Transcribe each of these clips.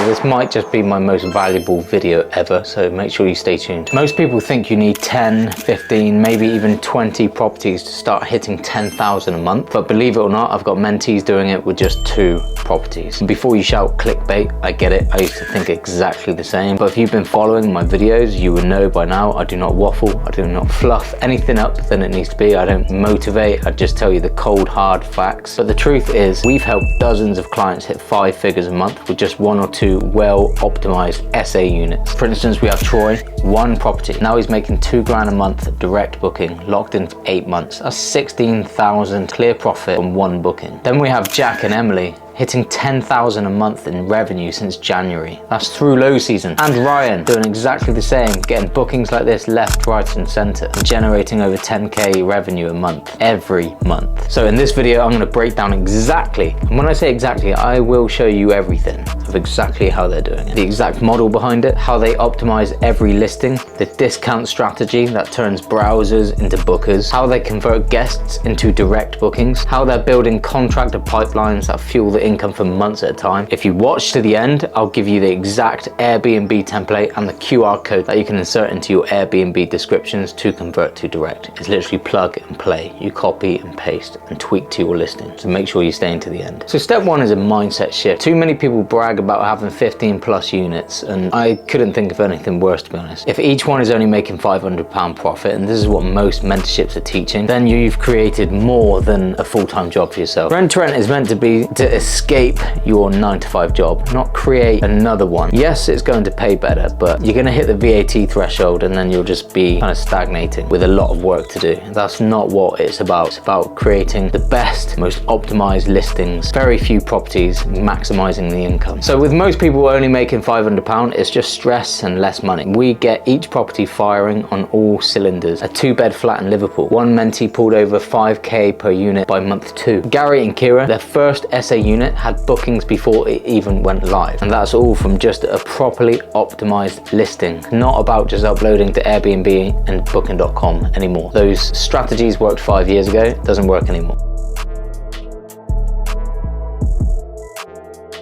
this might just be my most valuable video ever, so make sure you stay tuned. Most people think you need 10, 15, maybe even 20 properties to start hitting 10,000 a month, but believe it or not, I've got mentees doing it with just 2 properties. And before you shout clickbait, I get it, I used to think exactly the same, but if you've been following my videos, you would know by now I do not waffle, I do not fluff anything up than it needs to be. I don't motivate, I just tell you the cold hard facts. But the truth is, we've helped dozens of clients hit 5 figures a month with just 1 or 2 well optimized SA units. For instance, we have Troy, 1 property. Now he's making 2 grand a month direct booking, locked in for 8 months. That's 16,000 clear profit from 1 booking. Then we have Jack and Emily, hitting 10,000 a month in revenue since January. That's through low season. And Ryan doing exactly the same, getting bookings like this left, right and center, and generating over 10K revenue a month, every month. So in this video, I'm gonna break down exactly, and when I say exactly, I will show you everything of exactly how they're doing it. The exact model behind it, how they optimize every listing, the discount strategy that turns browsers into bookers, how they convert guests into direct bookings, how they're building contractor pipelines that fuel the income for months at a time. If you watch to the end, I'll give you the exact Airbnb template and the QR code that you can insert into your Airbnb descriptions to convert to direct. It's literally plug and play. You copy and paste and tweak to your listing. So make sure you stay into the end. So step 1 is a mindset shift. Too many people brag about having 15 plus units, and I couldn't think of anything worse, to be honest. If each one is only making £500 profit, and this is what most mentorships are teaching, then you've created more than a full-time job for yourself. Rent to rent is meant to be to escape your 9-to-5 job, not create another one. Yes, it's going to pay better, but you're going to hit the VAT threshold and then you'll just be kind of stagnating with a lot of work to do. That's not what it's about. It's about creating the best, most optimized listings, very few properties, maximizing the income. So with most people only making £500, it's just stress and less money. We get each property firing on all cylinders. A 2-bed flat in Liverpool. One mentee pulled over 5K per unit by month 2. Gary and Kira, their first SA unit had bookings before it even went live, and that's all from just a properly optimized listing. Not about just uploading to Airbnb and booking.com anymore. Those strategies worked 5 years ago, doesn't work anymore.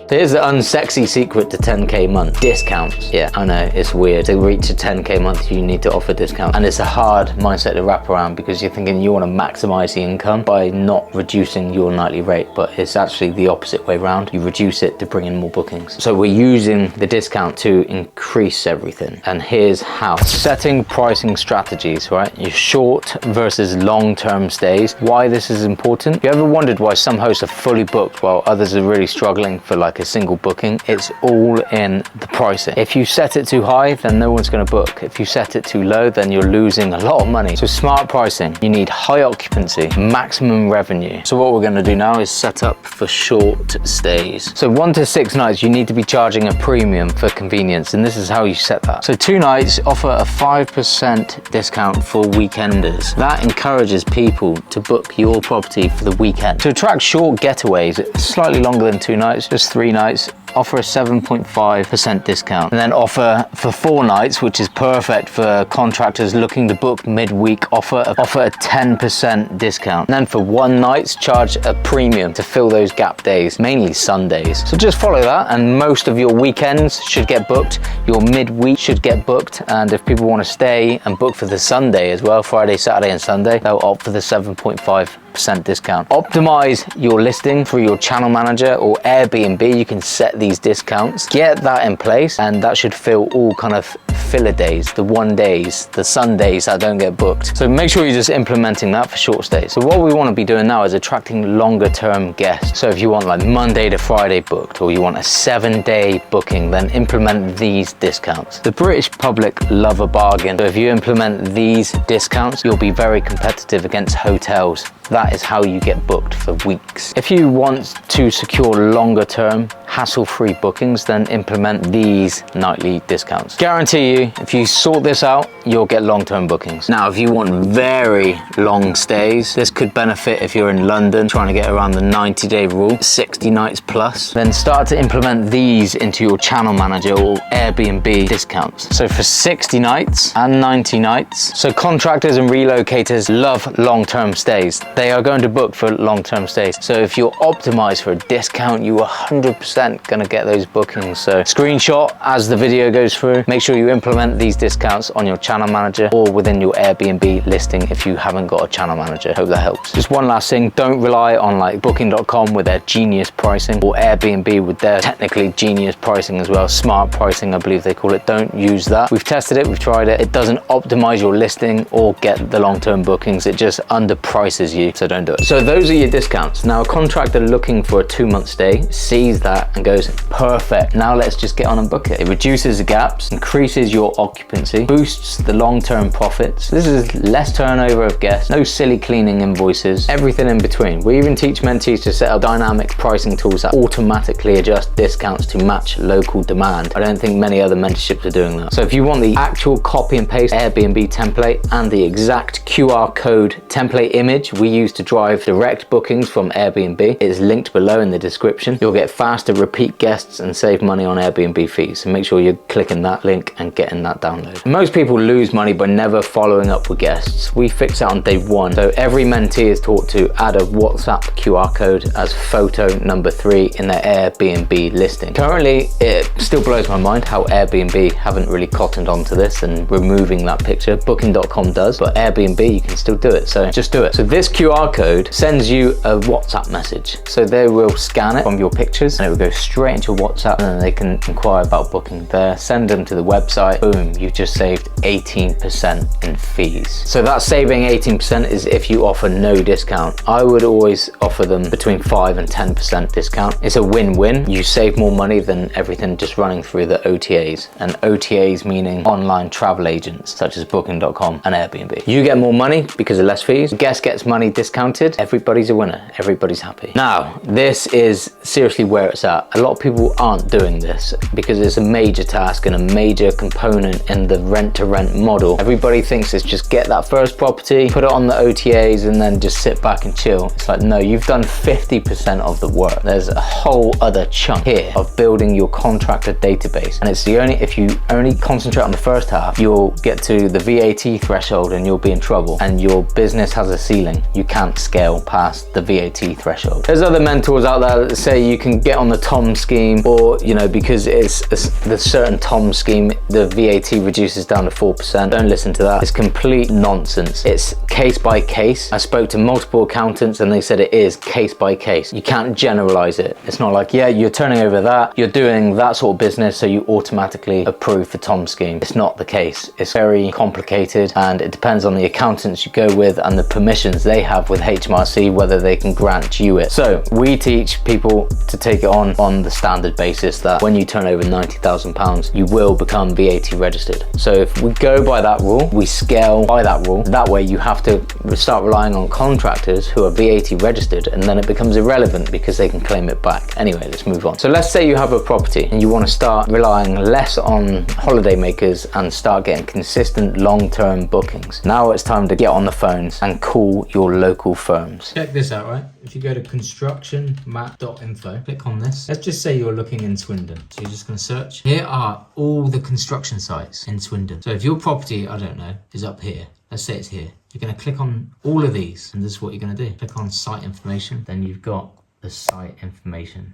Here's the unsexy secret to 10K month: discounts. Yeah, I know, it's weird. To reach a 10K month, you need to offer discounts. And it's a hard mindset to wrap around because you're thinking you want to maximize the income by not reducing your nightly rate, but it's actually the opposite way around. You reduce it to bring in more bookings. So we're using the discount to increase everything. And here's how. Setting pricing strategies, right? Your short versus long-term stays. Why this is important? You ever wondered why some hosts are fully booked while others are really struggling for like a single booking? It's all in the pricing. If you set it too high, then no one's going to book. If you set it too low, then you're losing a lot of money. So smart pricing. You need high occupancy, maximum revenue. So what we're going to do now is set up for short stays. So 1 to 6 nights, you need to be charging a premium for convenience, and this is how you set that. So 2 nights, offer a 5% discount for weekenders. That encourages people to book your property for the weekend. To attract short getaways, slightly longer than 2 nights, just 3 nights, offer a 7.5% discount. And then offer for 4 nights, which is perfect for contractors looking to book midweek, offer a 10% discount. And then for 1 night, charge a premium to fill those gap days, mainly Sundays. So just follow that and most of your weekends should get booked. Your midweek should get booked. And if people want to stay and book for the Sunday as well, Friday, Saturday and Sunday, they'll opt for the 7.5% discount. Optimize your listing through your channel manager or Airbnb. You can set these discounts, get that in place, and that should fill all kind of filler days, the 1 days, the Sundays that don't get booked. So make sure you're just implementing that for short stays. So what we want to be doing now is attracting longer term guests. So if you want like Monday to Friday booked, or you want a 7-day booking, then implement these discounts. The British public love a bargain. So if you implement these discounts, you'll be very competitive against hotels. That is how you get booked for weeks. If you want to secure longer term, hassle-free bookings, then implement these nightly discounts. Guarantee you, if you sort this out, you'll get long-term bookings. Now, if you want very long stays, this could benefit if you're in London trying to get around the 90-day rule, 60 nights plus, then start to implement these into your channel manager or Airbnb discounts. So for 60 nights and 90 nights, so contractors and relocators love long-term stays. they are going to book for long-term stays. So if you're optimized for a discount, you are 100% going to get those bookings. So screenshot as the video goes through. Make sure you implement these discounts on your channel manager or within your Airbnb listing if you haven't got a channel manager. Hope that helps. Just one last thing, don't rely on like booking.com with their genius pricing or Airbnb with their technically genius pricing as well. Smart pricing, I believe they call it. Don't use that. We've tested it, we've tried it. It doesn't optimize your listing or get the long-term bookings. It just underprices you, so don't do it. So those are your discounts. Now a contractor looking for a 2-month stay sees that and goes, perfect, now let's just get on and book it. It reduces the gaps, increases your occupancy, boosts the long-term profits. This is less turnover of guests, no silly cleaning invoices, everything in between. We even teach mentees to set up dynamic pricing tools that automatically adjust discounts to match local demand. I don't think many other mentorships are doing that. So if you want the actual copy and paste Airbnb template and the exact QR code template image we use to drive direct bookings from Airbnb, it is linked below in the description. You'll get faster repeat guests and save money on Airbnb fees. So make sure you're clicking that link and getting that download. Most people lose money by never following up with guests. We fix that on day 1. So every mentee is taught to add a WhatsApp QR code as photo number 3 in their Airbnb listing. Currently, it still blows my mind how Airbnb haven't really cottoned onto this and removing that picture. Booking.com does, but Airbnb, you can still do it. So just do it. So this QR code sends you a WhatsApp message. So they will scan it from your pictures and it will go straight into WhatsApp, and then they can inquire about booking there, send them to the website. Boom, you've just saved 18% in fees. So that saving 18% is if you offer no discount. I would always offer them between 5 and 10% discount. It's a win-win. You save more money than everything just running through the OTAs, and OTAs meaning online travel agents such as Booking.com and Airbnb. You get more money because of less fees. The guest gets money discounted. Everybody's a winner. Everybody's happy. Now, this is seriously where it's at. A lot of people aren't doing this because it's a major task and a major component in the rent-to-rent model. Everybody thinks it's just get that first property, put it on the OTAs, and then just sit back and chill. It's like, no, you've done 50% of the work. There's a whole other chunk here of building your contractor database. And it's the only, if you only concentrate on the first half, you'll get to the VAT threshold and you'll be in trouble. And your business has a ceiling. You can't scale past the VAT threshold. There's other mentors out there that say you can get on the TOM scheme, or, you know, because it's the certain TOM scheme, the VAT reduces down to 4%. Don't listen to that. It's complete nonsense. It's case by case. I spoke to multiple accountants and they said it is case by case. You can't generalize it. It's not like, yeah, you're turning over that, you're doing that sort of business, so you automatically approve for TOM scheme. It's not the case. It's very complicated and it depends on the accountants you go with and the permissions they have with HMRC, whether they can grant you it. So we teach people to take it on the standard basis that when you turn over £90,000, you will become VAT registered. So if we go by that rule, we scale by that rule. That way you have to start relying on contractors who are VAT registered, and then it becomes irrelevant because they can claim it back. Anyway, let's move on. So let's say you have a property and you want to start relying less on holiday makers and start getting consistent long-term bookings. Now it's time to get on the phones and call your local firms. Check this out, right? If you go to constructionmap.info, click on this. Let's just say you're looking in Swindon. So you're just going to search. Here are all the construction sites in Swindon. So if your property, I don't know, is up here, let's say it's here, you're going to click on all of these, and this is what you're going to do. Click on site information, then you've got the site information.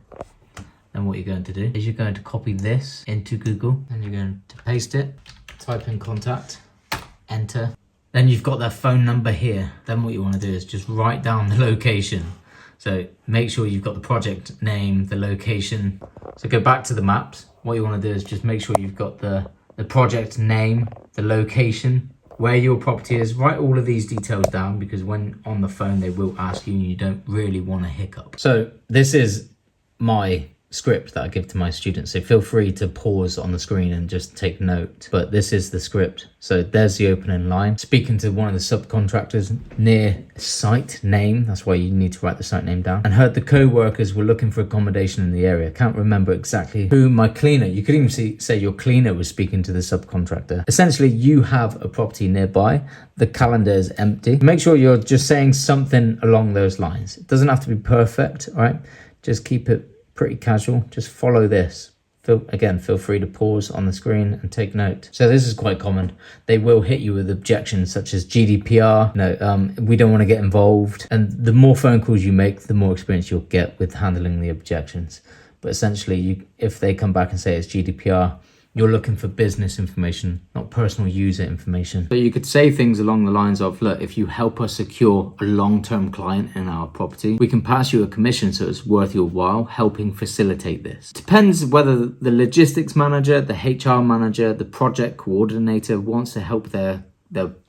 Then what you're going to do is you're going to copy this into Google, and you're going to paste it, type in contact, enter. Then you've got their phone number here. Then what you want to do is just write down the location. So make sure you've got the project name, the location. So go back to the maps. What you want to do is just make sure you've got the project name, the location, where your property is. Write all of these details down because when on the phone they will ask you and you don't really want to hiccup. So this is my script that I give to my students, so feel free to pause on the screen and just take note, but this is the script. So there's the opening line, speaking to one of the subcontractors near site name, that's why you need to write the site name down, and heard the co-workers were looking for accommodation in the area. Can't remember exactly who. My cleaner, you could even say your cleaner was speaking to the subcontractor. Essentially, you have a property nearby, the calendar is empty. Make sure you're just saying something along those lines. It doesn't have to be perfect, all right? Just keep it pretty casual. Just follow this. Feel free to pause on the screen and take note. So this is quite common. They will hit you with objections such as GDPR, we don't want to get involved. And the more phone calls you make, the more experience you'll get with handling the objections. But essentially, if they come back and say it's GDPR, you're looking for business information, not personal user information. So you could say things along the lines of, look, if you help us secure a long-term client in our property, we can pass you a commission so it's worth your while helping facilitate this. Depends whether the logistics manager, the HR manager, the project coordinator wants to help their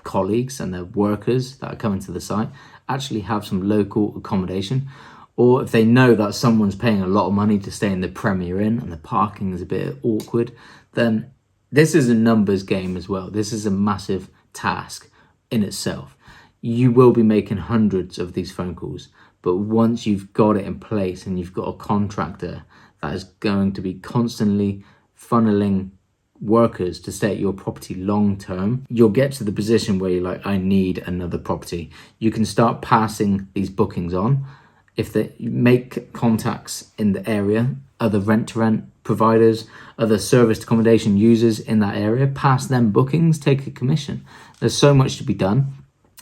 colleagues and their workers that are coming to the site actually have some local accommodation. Or if they know that someone's paying a lot of money to stay in the Premier Inn and the parking is a bit awkward, then this is a numbers game as well. This is a massive task in itself. You will be making hundreds of these phone calls, but once you've got it in place and you've got a contractor that is going to be constantly funneling workers to stay at your property long term, you'll get to the position where you're like, I need another property. You can start passing these bookings on. If they make contacts in the area, other rent-to-rent providers, other serviced accommodation users in that area, pass them bookings, take a commission. There's so much to be done.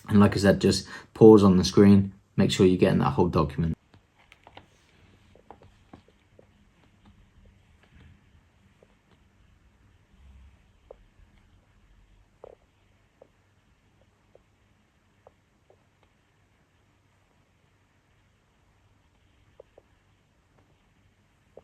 And like I said, just pause on the screen, make sure you're getting that whole document.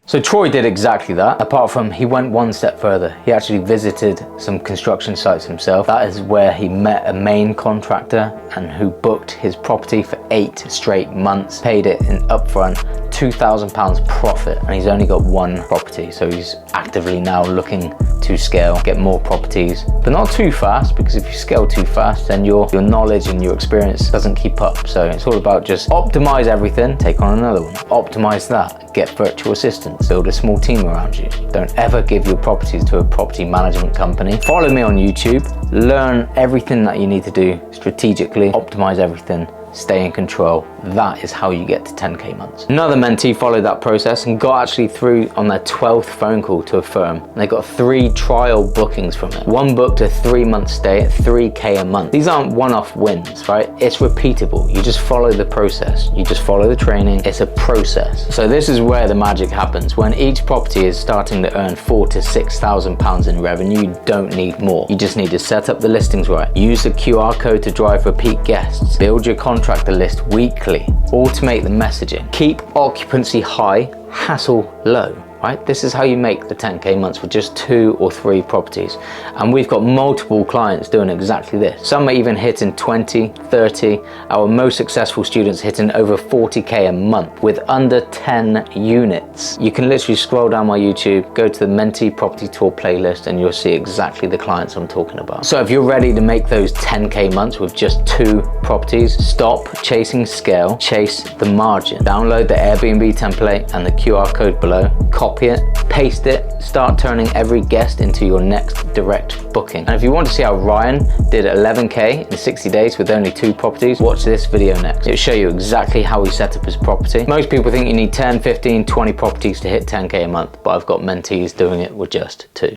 So Troy did exactly that, apart from he went one step further. He actually visited some construction sites himself. That is where he met a main contractor and who booked his property for 8 straight months, paid it in upfront, £2,000 profit, and he's only got one property. So he's actively now looking to scale, get more properties, but not too fast, because if you scale too fast, then your knowledge and your experience doesn't keep up. So it's all about just optimize everything, take on another one, optimize that, get virtual assistants, build a small team around you. Don't ever give your properties to a property management company. Follow me on YouTube, learn everything that you need to do strategically, optimize everything, stay in control. That is how you get to 10K months. Another mentee followed that process and got actually through on their 12th phone call to a firm. And they got 3 trial bookings from it. One booked a 3-month stay at 3K a month. These aren't one-off wins, right? It's repeatable. You just follow the process. You just follow the training. It's a process. So this is where the magic happens. When each property is starting to earn £4,000 to £6,000 in revenue, you don't need more. You just need to set up the listings right. Use the QR code to drive repeat guests. Build your contractor list weekly. Automate the messaging. Keep occupancy high, hassle low. Right? This is how you make the 10K months with just 2 or 3 properties. And we've got multiple clients doing exactly this. Some are even hitting 20, 30. Our most successful students hitting over 40K a month with under 10 units. You can literally scroll down my YouTube, go to the Mentee Property Tour playlist, and you'll see exactly the clients I'm talking about. So if you're ready to make those 10K months with just 2 properties, stop chasing scale, chase the margin. Download the Airbnb template and the QR code below. Copy it, paste it, start turning every guest into your next direct booking. And if you want to see how Ryan did 11K in 60 days with only 2 properties, watch this video next. It'll show you exactly how he set up his property. Most people think you need 10, 15, 20 properties to hit 10K a month, but I've got mentees doing it with just 2.